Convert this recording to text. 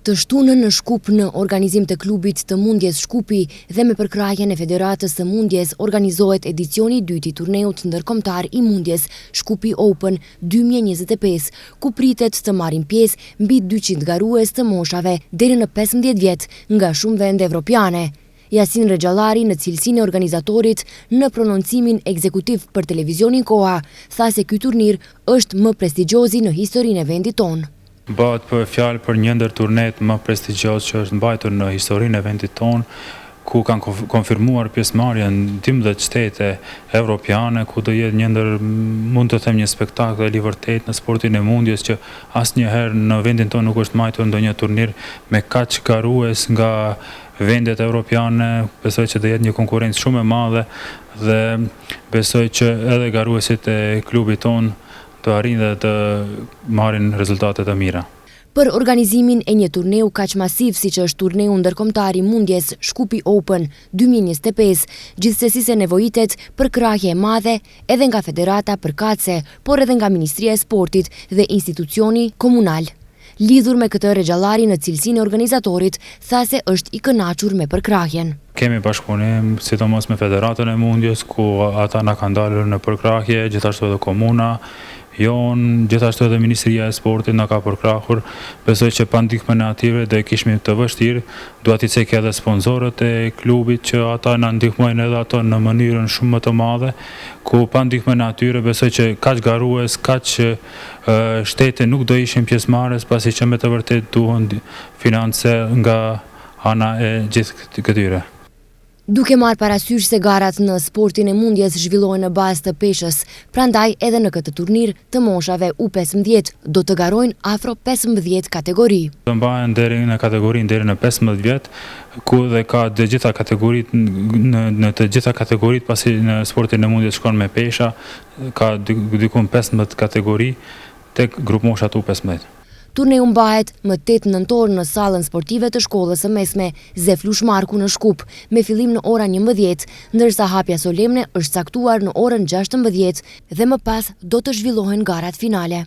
Të shtunën në Shkup në organizim të klubit të mundjes Shkupi dhe me përkrahjen e Federatës të mundjes organizohet edicioni i dytë i turneut ndërkombëtar i mundjes Shkupi Open 2025, ku pritet të marrin pjesë mbi 200 garues të moshave deri në 15 vjet nga shumë vende evropiane. Yasin Rexhallari në cilësinë e organizatorit në prononcimin ekzekutiv për televizionin Koha tha se ky turnir është më prestigjiozi në historinë e vendit tonë. Bëhet për fjalë për një ndër turnet më prestigjioz që është mbajtur në historinë e vendit tonë, ku kanë konfirmuar pjesëmarrjen 12 shtete evropiane, ku do jetë një ndër, mund të them, një spektakël i vërtet në sportin e mundjes që asnjëherë në vendin tonë nuk është mbajtur ndonjë turnir me kaq garues nga vendet evropiane. Besoj që do jetë një konkurrencë shumë e madhe dhe besoj që edhe garuesit e klubit tonë të arrin dhe të marrin rezultate të mira. Për organizimin e një turneu kaq masiv si që është turneu ndërkombëtar i mundjes Shkupi Open 2025, gjithsesi se nevojitet për krahje e madhe edhe nga Federata përkatëse, por edhe nga Ministria e Sportit dhe institucioni komunal. Lidhur me këtë, Rexhallari në cilësinë e organizatorit tha se është i kënaqur me përkrahjen. Kemi bashkëpunim sidomos me Federatën e mundjes, ku ata na kanë dalur në përkrahje, gjithashtu edhe komuna jon, gjithashtu edhe Ministria e Sportit na ka përkrahur. Besoj që pa ndihmën e atyre do e kishim të vështirë. Dua t'i cek edhe sponsorët e klubit që ata na ndihmojnë edhe ato në mënyrën shumë më të madhe, ku pa ndihmën e atyre besoj që kaq garues, kaq shtete nuk do ishin pjesëmarrës, pasi që me të vërtet duhen finance nga ana e gjithë këtyre. Duke marrë parasysh se garat në sportin e mundjes zhvillohen në bazë të peshës, prandaj edhe në këtë turnir të moshave U15 do të garojnë afro 15 kategori. Do mbahen deri në kategorinë deri në 15 vjet, ku dhe ka të gjitha kategoritë, në të gjitha kategoritë, pasi në sportin e mundjes shkon me pesha, ka dikun 15 kategori tek grup moshat U15. Turneu mbahet më 8 nëntor në sallën sportive të shkollës së mesme Zeflush Marku në Shkup, me fillim në orën 11, ndërsa hapja solemne është caktuar në orën 16 dhe më pas do të zhvillohen garat finale.